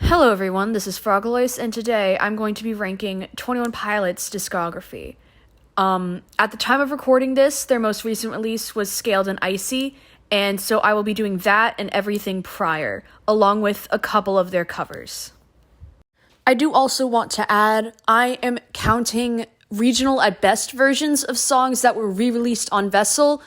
Hello everyone, this is frogeloise, and today I'm going to be ranking 21 Pilots discography. At the time of recording this, their most recent release was Scaled and Icy, and so I will be doing that and everything prior, along with a couple of their covers. I do also want to add, I am counting regional at best versions of songs that were re-released on Vessel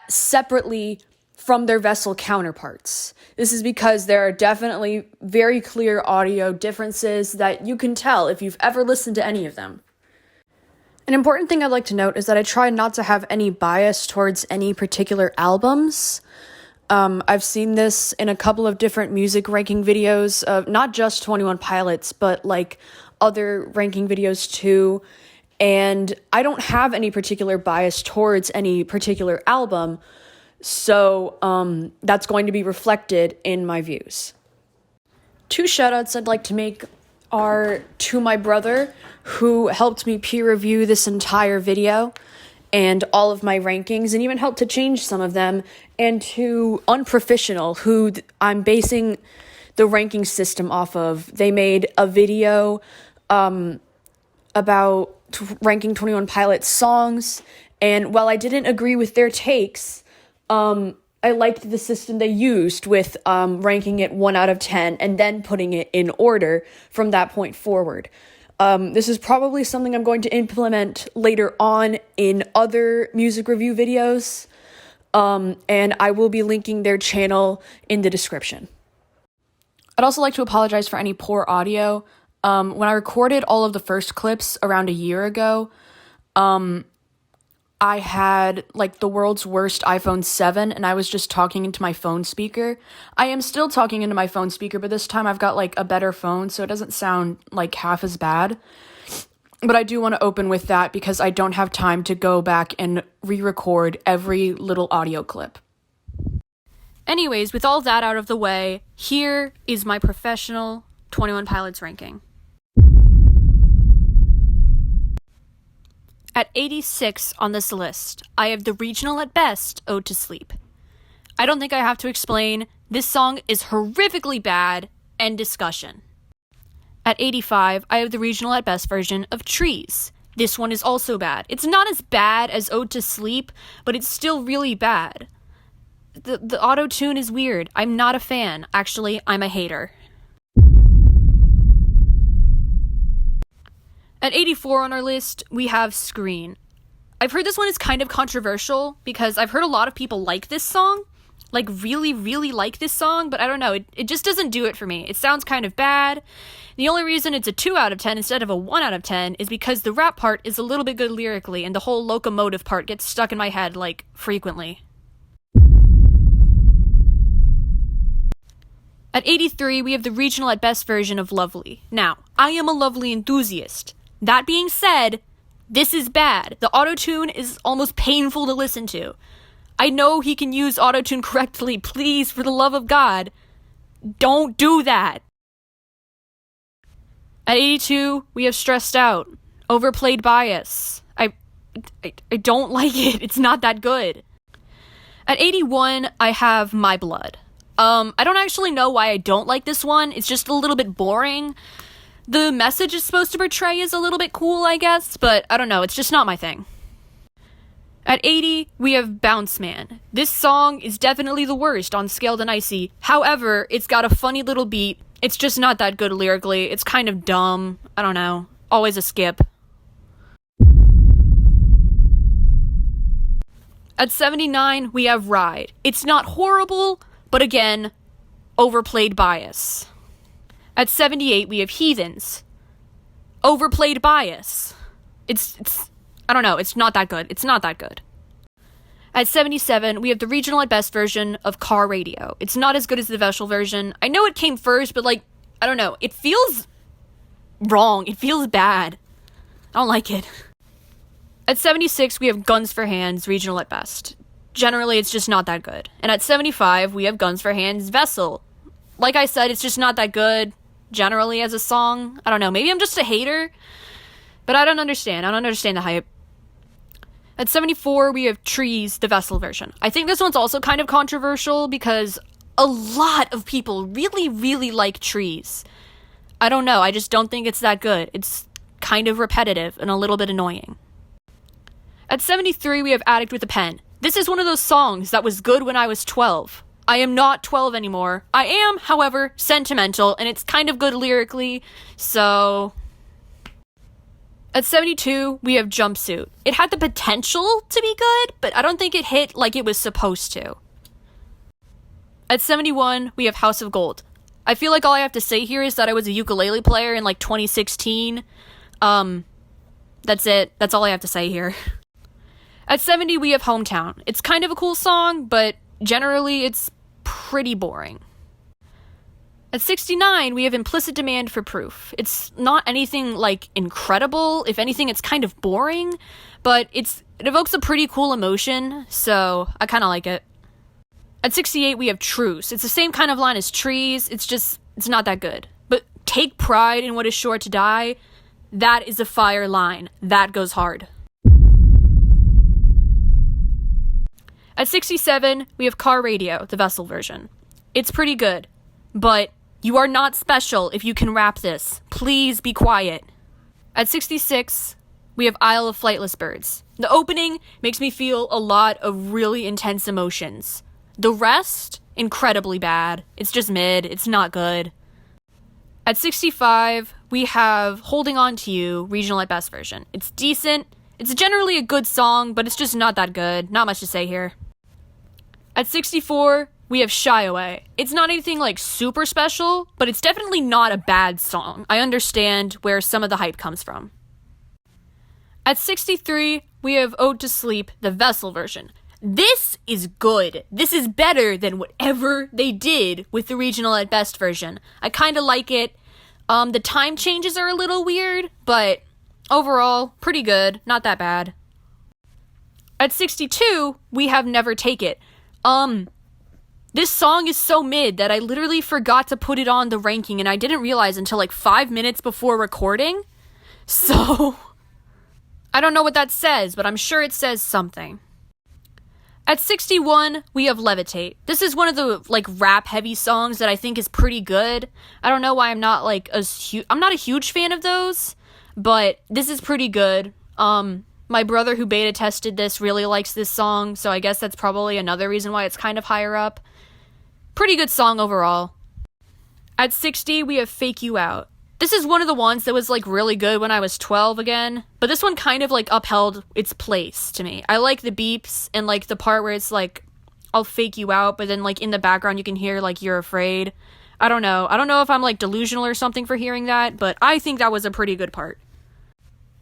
separately from their Vessel counterparts. This is because there are definitely very clear audio differences that you can tell if you've ever listened to any of them. An important thing I'd like to note is that I try not to have any bias towards any particular albums. I've seen this in a couple of different music ranking videos of not just 21 Pilots, but like other ranking videos too. And I don't have any particular bias towards any particular album, so that's going to be reflected in my views. Two shoutouts I'd like to make are to my brother, who helped me peer review this entire video and all of my rankings, and even helped to change some of them, and to Unprofessional, who I'm basing the ranking system off of. They made a video about ranking 21 Pilots songs, and while I didn't agree with their takes, I liked the system they used with ranking it 1 out of 10 and then putting it in order from that point forward. This is probably something I'm going to implement later on in other music review videos, and I will be linking their channel in the description. I'd also like to apologize for any poor audio. When I recorded all of the first clips around a year ago, I had, like, the world's worst iPhone 7, and I was just talking into my phone speaker. I am still talking into my phone speaker, but this time I've got, like, a better phone, so it doesn't sound, like, half as bad. But I do want to open with that because I don't have time to go back and re-record every little audio clip. Anyways, with all that out of the way, here is my professional 21 Pilots ranking. At 86 on this list, I have the regional at best, Ode to Sleep. I don't think I have to explain, this song is horrifically bad, end discussion. At 85, I have the regional at best version of Trees. This one is also bad. It's not as bad as Ode to Sleep, but it's still really bad. The auto-tune is weird. I'm not a fan. Actually, I'm a hater. At 84 on our list, we have Screen. I've heard this one is kind of controversial because I've heard a lot of people like this song, like really, really like this song, but I don't know, it just doesn't do it for me. It sounds kind of bad. The only reason it's a 2 out of 10 instead of a 1 out of 10 is because the rap part is a little bit good lyrically and the whole locomotive part gets stuck in my head, like, frequently. At 83, we have the regional at best version of Lovely. Now, I am a Lovely enthusiast. That being said, this is bad. The autotune is almost painful to listen to. I know he can use autotune correctly. Please, for the love of God, don't do that. At 82, we have Stressed Out. Overplayed Bias. I don't like it. It's not that good. At 81, I have My Blood. I don't actually know why I don't like this one. It's just a little bit boring. The message it's supposed to portray is a little bit cool, I guess, but I don't know, it's just not my thing. At 80, we have Bounce Man. This song is definitely the worst on Scaled and Icy. However, it's got a funny little beat. It's just not that good lyrically. It's kind of dumb. I don't know. Always a skip. At 79, we have Ride. It's not horrible, but again, overplayed bias. At 78, we have Heathens. Overplayed Bias. It's I don't know, it's not that good. It's not that good. At 77, we have the regional at best version of Car Radio. It's not as good as the Vessel version. I know it came first, but, like, I don't know. It feels wrong. It feels bad. I don't like it. At 76, we have Guns for Hands, regional at best. Generally, it's just not that good. And at 75, we have Guns for Hands, Vessel. Like I said, it's just not that good. Generally as a song. I don't know, maybe I'm just a hater, but I don't understand the hype. At 74, we have Trees, the Vessel version. I think this one's also kind of controversial because a lot of people really, really like Trees. I don't know, I just don't think it's that good. It's kind of repetitive and a little bit annoying. At 73, we have Addict with a Pen. This is one of those songs that was good when I was 12. I am not 12 anymore. I am, however, sentimental, and it's kind of good lyrically, so... At 72, we have Jumpsuit. It had the potential to be good, but I don't think it hit like it was supposed to. At 71, we have House of Gold. I feel like all I have to say here is that I was a ukulele player in like 2016. That's it. That's all I have to say here. At 70, we have Hometown. It's kind of a cool song, but generally it's pretty boring. At 69, we have Implicit Demand for Proof. It's not anything, like, incredible. If anything, it's kind of boring, but it evokes a pretty cool emotion, so I kind of like it. At 68, we have Truce. It's the same kind of line as Trees, it's not that good. But Take Pride in What Is Sure to Die, that is a fire line. That goes hard. At 67, we have Car Radio, the Vessel version. It's pretty good, but you are not special if you can rap this. Please be quiet. At 66, we have Isle of Flightless Birds. The opening makes me feel a lot of really intense emotions. The rest, incredibly bad. It's just mid, it's not good. At 65, we have Holding On to You, Regional at Best version. It's decent, it's generally a good song, but it's just not that good. Not much to say here. At 64, we have Shy Away. It's not anything like super special, but it's definitely not a bad song. I understand where some of the hype comes from. At 63, we have Ode to Sleep, the Vessel version. This is good. This is better than whatever they did with the Regional at Best version. I kind of like it. The time changes are a little weird, but overall, pretty good. Not that bad. At 62, we have Never Take It. This song is so mid that I literally forgot to put it on the ranking, and I didn't realize until like 5 minutes before recording. So, I don't know what that says, but I'm sure it says something. At 61, we have Levitate. This is one of the like rap-heavy songs that I think is pretty good. I don't know why I'm not like I'm not a huge fan of those, but this is pretty good. My brother who beta tested this really likes this song, so I guess that's probably another reason why it's kind of higher up. Pretty good song overall. At 60, we have Fake You Out. This is one of the ones that was like really good when I was 12 again, but this one kind of like upheld its place to me. I like the beeps and like the part where it's like, I'll fake you out, but then like in the background you can hear like You're Afraid. I don't know if I'm like delusional or something for hearing that, but I think that was a pretty good part.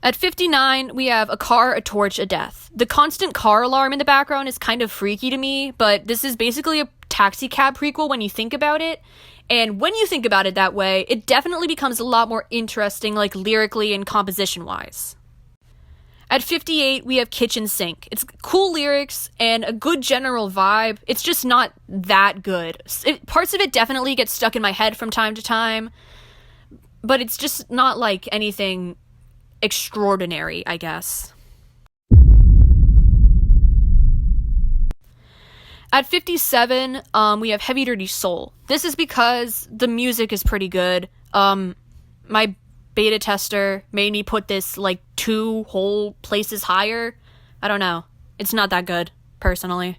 At 59, we have A Car, a Torch, a Death. The constant car alarm in the background is kind of freaky to me, but this is basically a taxi cab prequel when you think about it. And when you think about it that way, it definitely becomes a lot more interesting, like lyrically and composition-wise. At 58, we have Kitchen Sink. It's cool lyrics and a good general vibe. It's just not that good. Parts of it definitely get stuck in my head from time to time, but it's just not like anything extraordinary, I guess. At 57, we have Heavy Dirty Soul. This is because the music is pretty good. My beta tester made me put this like 2 whole places higher. I don't know. It's not that good, personally.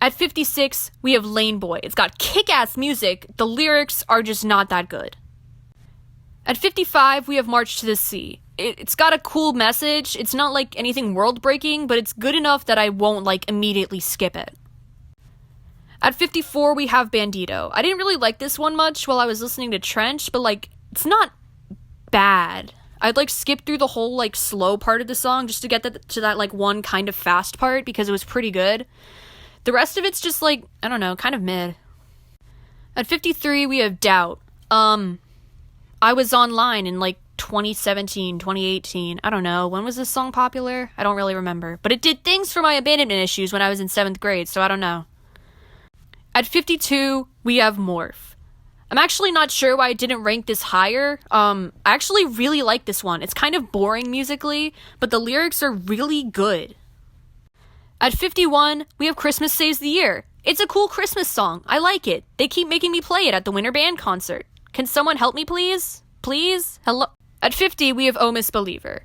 At 56, we have Lane Boy. It's got kick-ass music. The lyrics are just not that good. At 55, we have March to the Sea. It's got a cool message. It's not like anything world-breaking, but it's good enough that I won't like immediately skip it. At 54, we have Bandito. I didn't really like this one much while I was listening to Trench, but like, it's not bad. I'd like skip through the whole like slow part of the song just to get to that like one kind of fast part because it was pretty good. The rest of it's just like, I don't know, kind of mid. At 53, we have Doubt. I was online in like 2017, 2018. I don't know. When was this song popular? I don't really remember. But it did things for my abandonment issues when I was in 7th grade, so I don't know. At 52, we have Morph. I'm actually not sure why I didn't rank this higher. I actually really like this one. It's kind of boring musically, but the lyrics are really good. At 51, we have Christmas Saves the Year. It's a cool Christmas song. I like it. They keep making me play it at the Winter Band concert. Can someone help me, please? Please? Hello? At 50, we have Oh Misbeliever.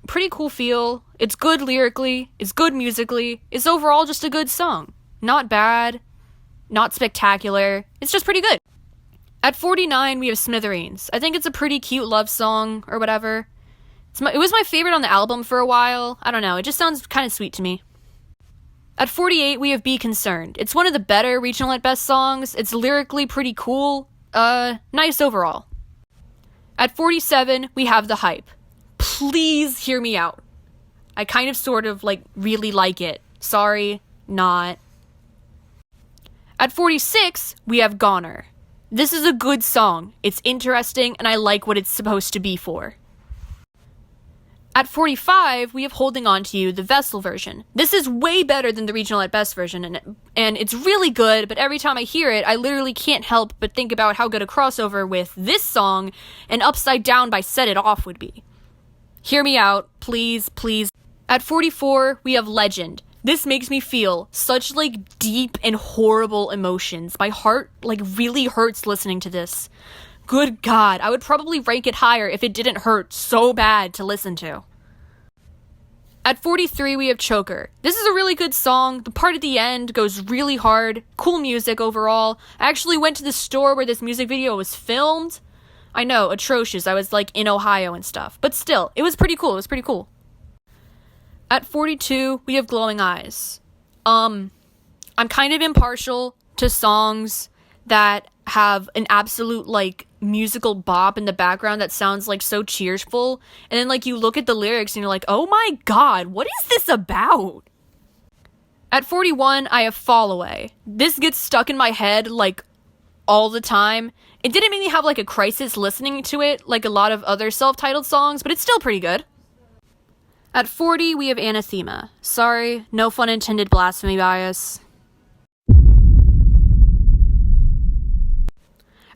Pretty cool feel. It's good lyrically. It's good musically. It's overall just a good song. Not bad. Not spectacular. It's just pretty good. At 49, we have Smithereens. I think it's a pretty cute love song or whatever. It was my favorite on the album for a while. I don't know. It just sounds kind of sweet to me. At 48, we have Be Concerned. It's one of the better Regional at Best songs. It's lyrically pretty cool. Nice overall. At 47, we have The Hype. Please hear me out. I kind of sort of really like it. Sorry, not. At 46, we have Goner. This is a good song. It's interesting and I like what it's supposed to be for. At 45, we have Holding On To You, the Vessel version. This is way better than the Regional at Best version, and it's really good, but every time I hear it, I literally can't help but think about how good a crossover with this song and Upside Down by Set It Off would be. Hear me out, please, please. At 44, we have Legend. This makes me feel such deep and horrible emotions. My heart really hurts listening to this. Good God, I would probably rank it higher if it didn't hurt so bad to listen to. At 43, we have Choker. This is a really good song. The part at the end goes really hard. Cool music overall. I actually went to the store where this music video was filmed. I know, atrocious. I was in Ohio and stuff. But still, it was pretty cool. At 42, we have Glowing Eyes. I'm kind of impartial to songs that have an absolute musical bop in the background that sounds so cheerful, and then you look at the lyrics and you're like, oh my god, what is this about? At 41, I have Fall Away. This gets stuck in my head all the time. It didn't make me have a crisis listening to it like a lot of other self-titled songs, but it's still pretty good. At 40, we have Anathema. Sorry, no fun intended blasphemy bias.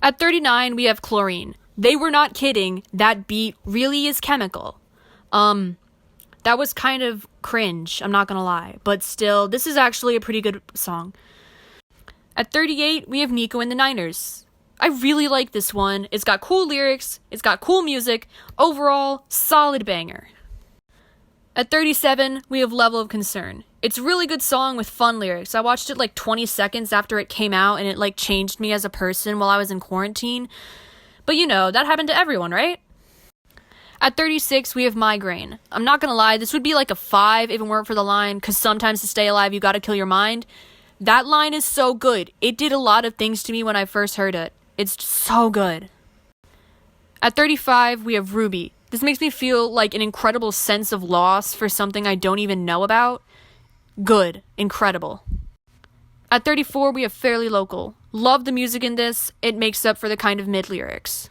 At 39, we have Chlorine. They were not kidding. That beat really is chemical. That was kind of cringe, I'm not gonna lie. But still, this is actually a pretty good song. At 38, we have Nico and the Niners. I really like this one. It's got cool lyrics. It's got cool music. Overall, solid banger. At 37, we have Level of Concern. It's a really good song with fun lyrics. I watched it 20 seconds after it came out, and it changed me as a person while I was in quarantine. But that happened to everyone, right? At 36, we have Migraine. I'm not gonna lie, this would be a 5 if it weren't for the line, cause sometimes to stay alive you gotta kill your mind. That line is so good. It did a lot of things to me when I first heard it. It's so good. At 35, we have Ruby. This makes me feel an incredible sense of loss for something I don't even know about. Good. Incredible. At 34, we have Fairly Local. Love the music in this. It makes up for the kind of mid-lyrics.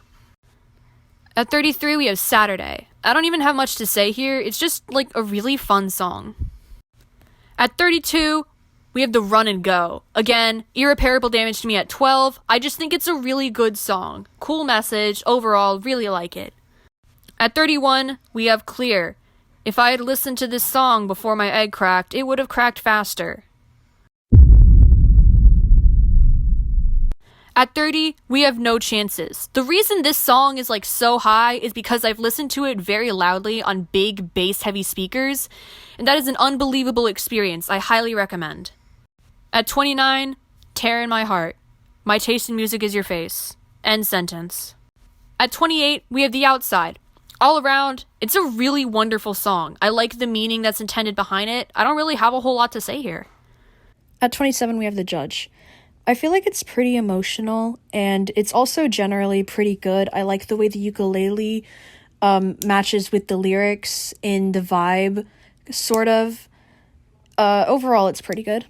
At 33, we have Saturday. I don't even have much to say here. It's just a really fun song. At 32, we have The Run and Go. Again, irreparable damage to me at 12. I just think it's a really good song. Cool message. Overall, really like it. At 31, we have Clear. If I had listened to this song before my egg cracked, it would have cracked faster. At 30, we have No Chances. The reason this song is so high is because I've listened to it very loudly on big bass-heavy speakers, and that is an unbelievable experience. I highly recommend. At 29, Tear in My Heart. My taste in music is your face. End sentence. At 28, we have The Outside. All around, it's a really wonderful song. I like the meaning that's intended behind it. I don't really have a whole lot to say here. At 27, we have The Judge. I feel like it's pretty emotional, and it's also generally pretty good. I like the way the ukulele matches with the lyrics in the vibe, sort of. Overall, it's pretty good.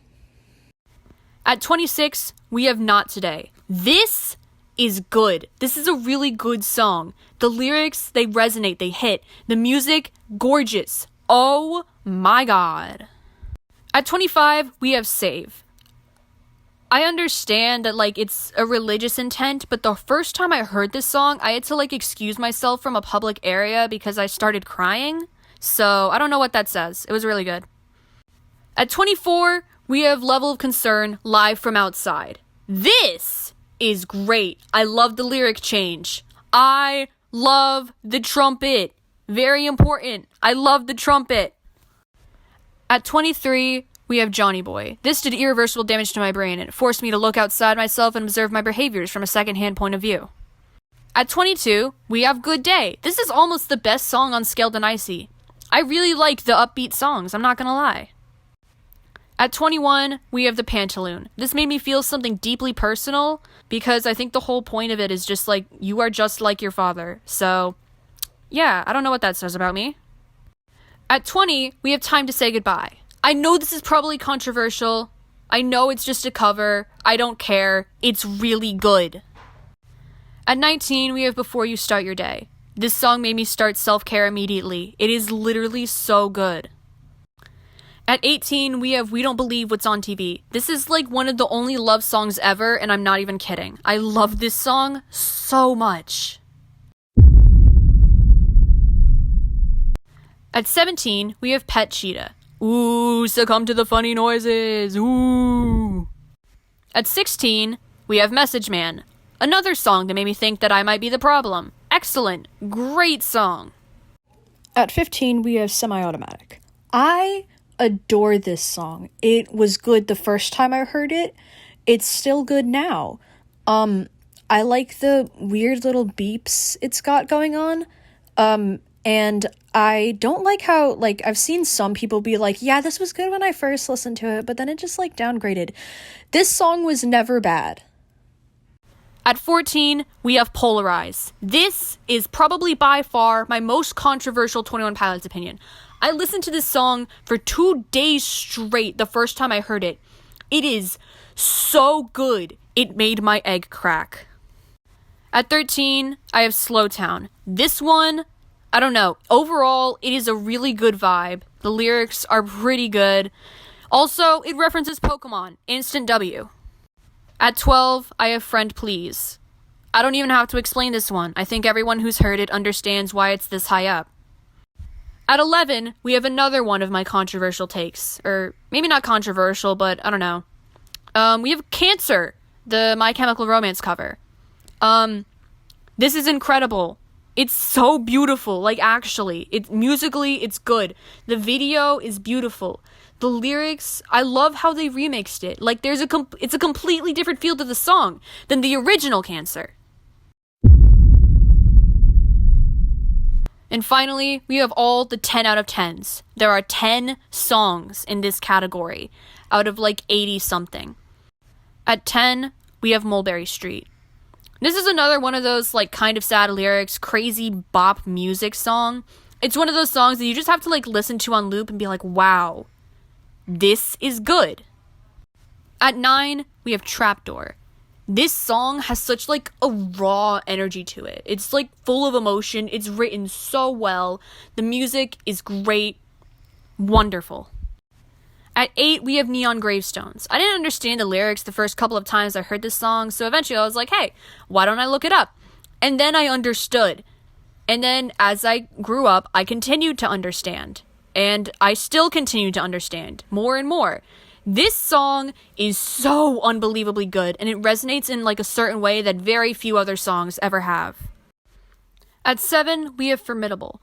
At 26, we have Not Today. This is good. This is a really good song. The lyrics, they resonate, they hit. The music, gorgeous. Oh my god. At 25, we have Save. I understand that it's a religious intent, but the first time I heard this song, I had to excuse myself from a public area because I started crying. So I don't know what that says. It was really good. At 24, we have Level of Concern, Live from Outside. This is great. I love the lyric change. I love the trumpet. Very important. I love the trumpet. At 23, we have Johnny Boy. This did irreversible damage to my brain, and it forced me to look outside myself and observe my behaviors from a second-hand point of view. At 22, we have Good Day. This is almost the best song on Scaled and Icy. I really like the upbeat songs, I'm not gonna lie. At 21, we have The Pantaloon. This made me feel something deeply personal, because I think the whole point of it is just like, you are just like your father. So, yeah, I don't know what that says about me. At 20, we have Time to Say Goodbye. I know this is probably controversial. I know it's just a cover. I don't care. It's really good. At 19, we have Before You Start Your Day. This song made me start self-care immediately. It is literally so good. At 18, we have We Don't Believe What's on TV. This is like one of the only love songs ever, and I'm not even kidding. I love this song so much. At 17, we have Pet Cheetah. Ooh, succumb to the funny noises. Ooh. At 16, we have Message Man. Another song that made me think that I might be the problem. Excellent. Great song. At 15, we have Semi-Automatic. I adore this song. It was good the first time I heard it. It's still good now. I like the weird little beeps it's got going on. And I don't like how, like, I've seen some people be like, yeah, this was good when I first listened to it, but then it just, like, downgraded. This song was never bad. At 14, we have Polarize. This is probably by far my most controversial 21 Pilots opinion. I listened to this song for 2 days straight the first time I heard it. It is so good, it made my egg crack. At 13, I have Slow Town. This one, I don't know. Overall, it is a really good vibe. The lyrics are pretty good. Also, it references Pokemon, Instant W. At 12, I have Friend Please. I don't even have to explain this one. I think everyone who's heard it understands why it's this high up. At 11, we have another one of my controversial takes. Or maybe not controversial, but I don't know. We have Cancer, the My Chemical Romance cover. This is incredible. It's so beautiful, like actually. Musically, it's good. The video is beautiful. The lyrics, I love how they remixed it. Like it's a completely different feel to the song than the original Cancer. And finally, we have all the 10 out of 10s. There are 10 songs in this category out of like 80 something. At 10, we have Mulberry Street. This is another one of those like kind of sad lyrics, crazy bop music song. It's one of those songs that you just have to like listen to on loop and be like, wow, this is good. At 9, we have Trapdoor. This song has such like a raw energy to it. It's like full of emotion. It's written so well. The music is great. Wonderful. At 8, we have Neon Gravestones. I didn't understand the lyrics the first couple of times I heard this song, so eventually I was like, hey, why don't I look it up? And then I understood. And then as I grew up, I continued to understand. And I still continue to understand more and more. This song is so unbelievably good, and it resonates in like a certain way that very few other songs ever have. At 7, we have Formidable.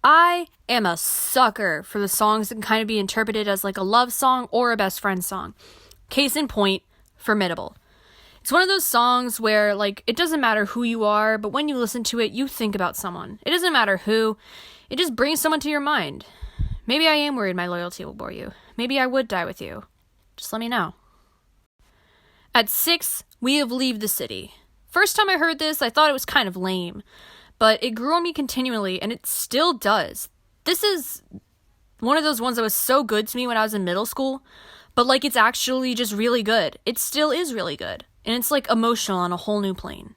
I am a sucker for the songs that can kind of be interpreted as like a love song or a best friend song. Case in point, Formidable. It's one of those songs where like it doesn't matter who you are, but when you listen to it, you think about someone. It doesn't matter who, it just brings someone to your mind. Maybe I am worried my loyalty will bore you. Maybe I would die with you. Just let me know. At 6, we have Leave the City. First time I heard this, I thought it was kind of lame, but it grew on me continually, and it still does. This is one of those ones that was so good to me when I was in middle school, but like it's actually just really good. It still is really good, and it's like emotional on a whole new plane.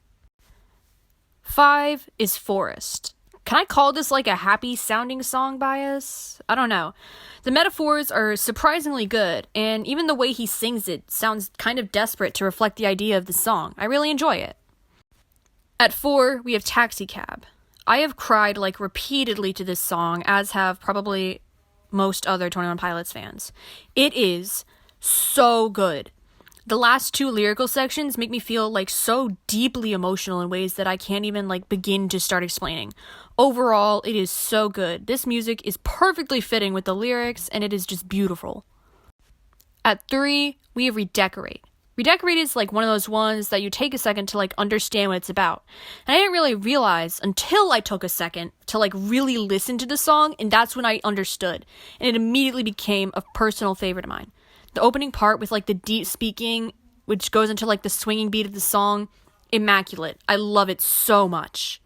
5 is Forest. Can I call this like a happy sounding song bias? I don't know. The metaphors are surprisingly good, and even the way he sings it sounds kind of desperate to reflect the idea of the song. I really enjoy it. At 4, we have Taxi Cab. I have cried like repeatedly to this song, as have probably most other 21 Pilots fans. It is so good. The last two lyrical sections make me feel like so deeply emotional in ways that I can't even like begin to start explaining. Overall, it is so good. This music is perfectly fitting with the lyrics, and it is just beautiful. At 3, we have Redecorate. Redecorate is like one of those ones that you take a second to like understand what it's about. And I didn't really realize until I took a second to like really listen to the song, and that's when I understood. And it immediately became a personal favorite of mine. The opening part with like the deep speaking, which goes into like the swinging beat of the song, immaculate. I love it so much.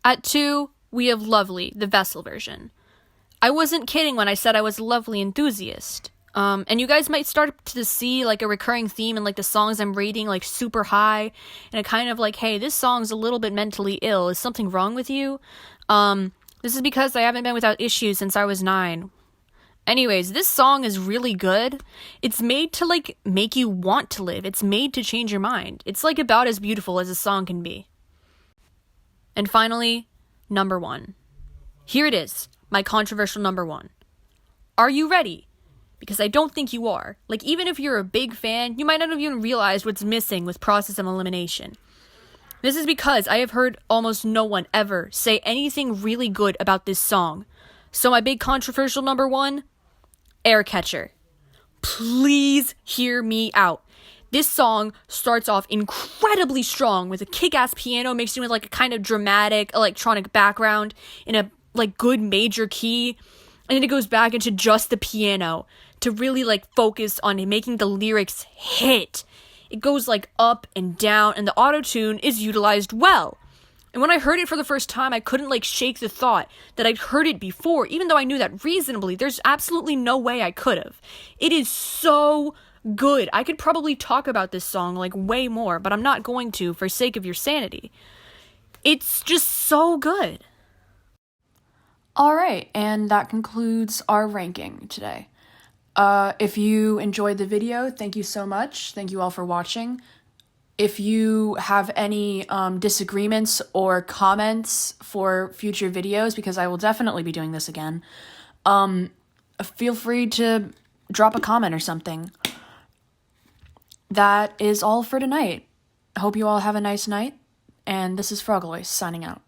At 2, we have Lovely, the Vessel version. I wasn't kidding when I said I was a Lovely enthusiast. And you guys might start to see like a recurring theme in like the songs I'm rating like super high, and a kind of like, hey, this song's a little bit mentally ill. Is something wrong with you? This is because I haven't been without issues since I was 9. Anyways, this song is really good. It's made to like make you want to live. It's made to change your mind. It's like about as beautiful as a song can be. And finally, number 1. Here it is, my controversial number 1. Are you ready? Because I don't think you are. Like, even if you're a big fan, you might not have even realized what's missing with Process of Elimination. This is because I have heard almost no one ever say anything really good about this song. So my big controversial number 1, Air Catcher. Please hear me out. This song starts off incredibly strong with a kick-ass piano mixed in with like a kind of dramatic electronic background in a like good major key. And then it goes back into just the piano to really like focus on making the lyrics hit. It goes like up and down, and the auto-tune is utilized well. And when I heard it for the first time, I couldn't like shake the thought that I'd heard it before, even though I knew that reasonably. There's absolutely no way I could have. It is so good. I could probably talk about this song like way more, but I'm not going to for sake of your sanity. It's just so good. Alright, and that concludes our ranking today. If you enjoyed the video, thank you so much. Thank you all for watching. If you have any disagreements or comments for future videos, because I will definitely be doing this again, feel free to drop a comment or something. That is all for tonight. I hope you all have a nice night, and this is frogeloise signing out.